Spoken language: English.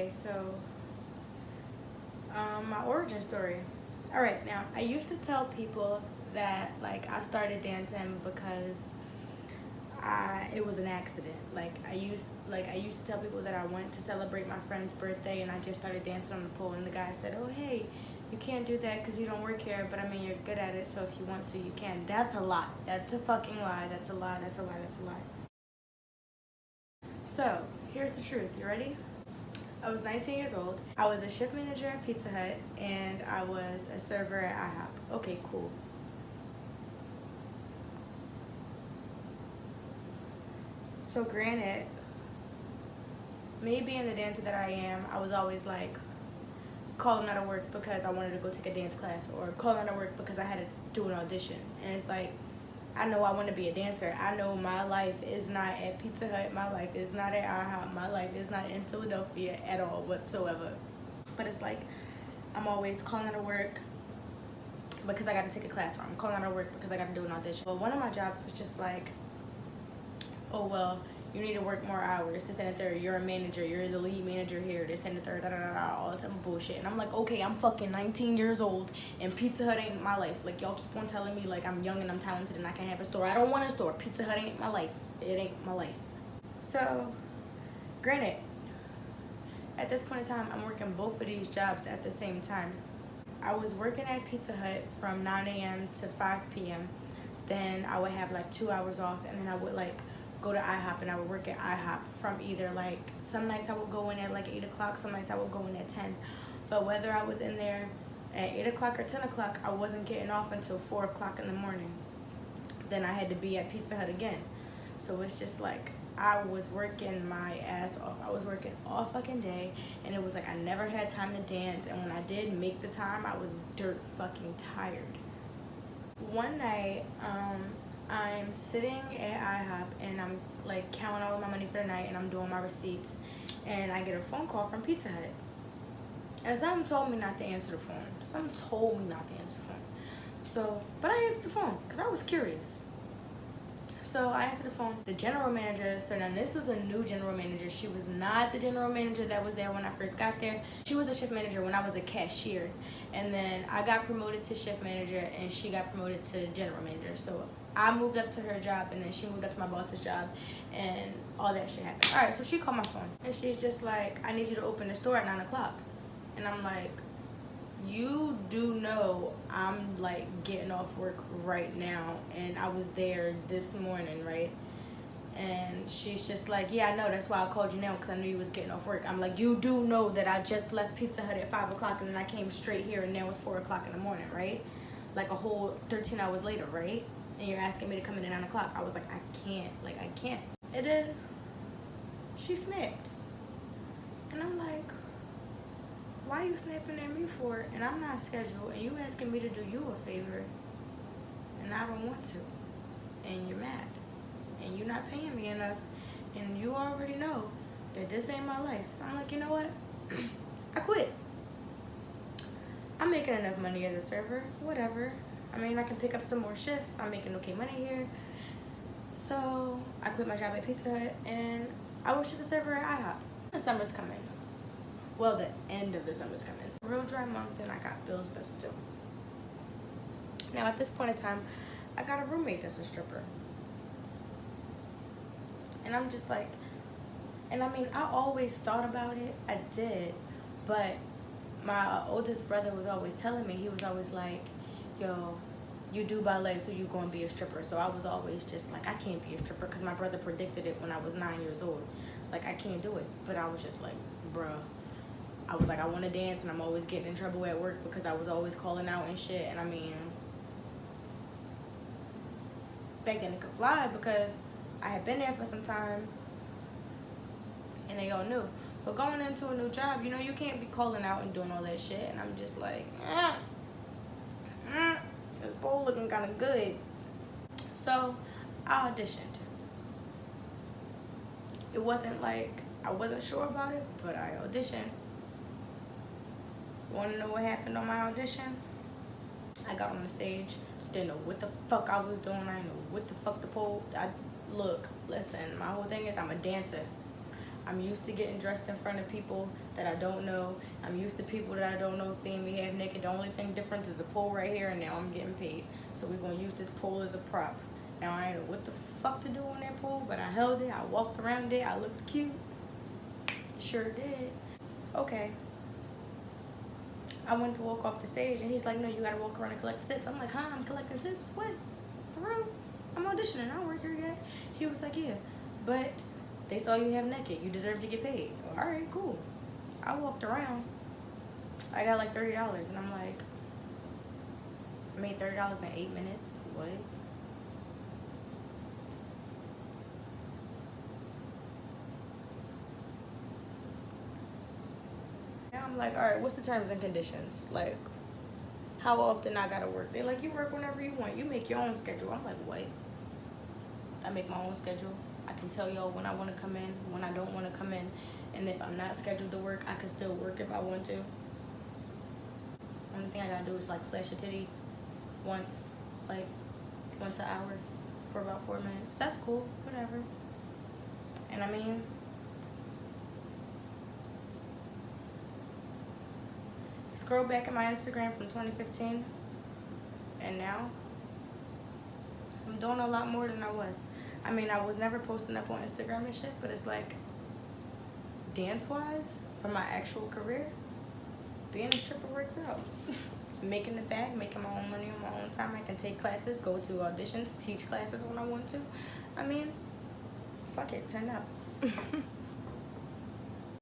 Okay, so my origin story. All right, now I used to tell people that like I started dancing because it was an accident. Like I used to tell people that I went to celebrate my friend's birthday and I just started dancing on the pole, and the guy said, "Oh hey, you can't do that because you don't work here, but I mean you're good at it, so if you want to, you can." That's a lie. That's a fucking lie. That's a lie. That's a lie. That's a lie. So here's the truth. You ready? I was 19 years old. I was a shift manager at Pizza Hut and I was a server at IHOP. Okay, cool. So granted, me being the dancer that I am, I was always like calling out of work because I wanted to go take a dance class, or calling out of work because I had to do an audition. And it's like, I know I want to be a dancer. I know my life is not at Pizza Hut. My life is not at IHOP. My life is not in Philadelphia at all whatsoever. But it's like, I'm always calling out of work because I got to take a class, or I'm calling out of work because I got to do an audition. But one of my jobs was just like, oh, well, you need to work more hours, this and the third. You're a manager. You're the lead manager here, this and the third, da da da da, all this other bullshit. And I'm like, okay, I'm fucking 19 years old and Pizza Hut ain't my life. Like, y'all keep on telling me like I'm young and I'm talented and I can have a store. I don't want a store. Pizza Hut ain't my life. It ain't my life. So, granted, at this point in time, I'm working both of these jobs at the same time. I was working at Pizza Hut from 9 a.m. to 5 p.m. Then I would have like 2 hours off, and then I would like go to IHOP and I would work at IHOP from either like, some nights I would go in at like 8 o'clock, some nights I would go in at 10. But whether I was in there at 8 o'clock or 10 o'clock, I wasn't getting off until 4 o'clock in the morning. Then I had to be at Pizza Hut again. So it's just like, I was working my ass off. I was working all fucking day, and it was like I never had time to dance, and when I did make the time, I was dirt fucking tired. One night, I'm sitting at IHOP and I'm like counting all of my money for the night and I'm doing my receipts, and I get a phone call from Pizza Hut. And something told me not to answer the phone. Something told me not to answer the phone. So, but I answered the phone because I was curious. So I answered the phone. The general manager started, and this was a new general manager. She was not the general manager that was there when I first got there. She was a shift manager when I was a cashier. And then I got promoted to shift manager and she got promoted to general manager. So I moved up to her job and then she moved up to my boss's job and all that shit happened. All right, so she called my phone and she's just like, I need you to open the store at 9 o'clock. And I'm like, you do know I'm like getting off work right now and I was there this morning, right? And she's just like, yeah, I know, that's why I called you now, because I knew you was getting off work. I'm like, you do know that I just left Pizza Hut at 5 o'clock and then I came straight here and now it's 4 o'clock in the morning, right? Like a whole 13 hours later, right? And you're asking me to come in at 9 o'clock. I was like, I can't. And then she snapped. And I'm like, why are you snapping at me for it? And I'm not scheduled, and you asking me to do you a favor, and I don't want to, and you're mad, and you're not paying me enough, and you already know that this ain't my life. I'm like, you know what? I quit. I'm making enough money as a server, whatever. I mean, I can pick up some more shifts. I'm making okay money here. So I quit my job at Pizza Hut, and I was just a server at IHOP. The summer's coming. Well, the end of the summer's coming. Real dry month, and I got bills to do. Now, at this point in time, I got a roommate that's a stripper. And I'm just like, and I mean, I always thought about it. I did. But my oldest brother was always telling me, he was always like, yo, you do ballet, so you gonna be a stripper. So I was always just like, I can't be a stripper, because my brother predicted it when I was 9 years old. Like, I can't do it. But I was just like, bruh. I was like, I want to dance, and I'm always getting in trouble at work because I was always calling out and shit. And I mean, back then it could fly because I had been there for some time and they all knew. But going into a new job, you know, you can't be calling out and doing all that shit. And I'm just like, this bowl looking kind of good. So I auditioned. It wasn't like, I wasn't sure about it, but I auditioned. Want to know what happened on my audition? I got on the stage, didn't know what the fuck I was doing. I didn't know what the fuck the pole. Look, listen, my whole thing is I'm a dancer. I'm used to getting dressed in front of people that I don't know. I'm used to people that I don't know seeing me half naked. The only thing different is the pole right here, and now I'm getting paid. So we're gonna use this pole as a prop. Now I didn't know what the fuck to do on that pole, but I held it, I walked around it, I looked cute. Sure did. Okay. I went to walk off the stage and he's like, no, you gotta walk around and collect the tips. I'm like, huh, I'm collecting tips? What? For real? I'm auditioning, I don't work here yet. He was like, yeah, but they saw you half naked. You deserve to get paid. All right, cool. I walked around. I got like $30 and I'm like, I made $30 in 8 minutes. What? Now I'm like, all right, what's the terms and conditions? Like, how often I gotta work? They like, you work whenever you want. You make your own schedule. I'm like, what? I make my own schedule. I can tell y'all when I want to come in, when I don't want to come in, and if I'm not scheduled to work, I can still work if I want to. Only thing I gotta do is like flash a titty once an hour for about 4 minutes. That's cool, whatever. And I mean, scroll back at my Instagram from 2015, and now I'm doing a lot more than I was. I mean, I was never posting up on Instagram and shit, but it's like, dance-wise, for my actual career, being a stripper works out. Making the bag, making my own money on my own time. I can take classes, go to auditions, teach classes when I want to. I mean, fuck it, turn up.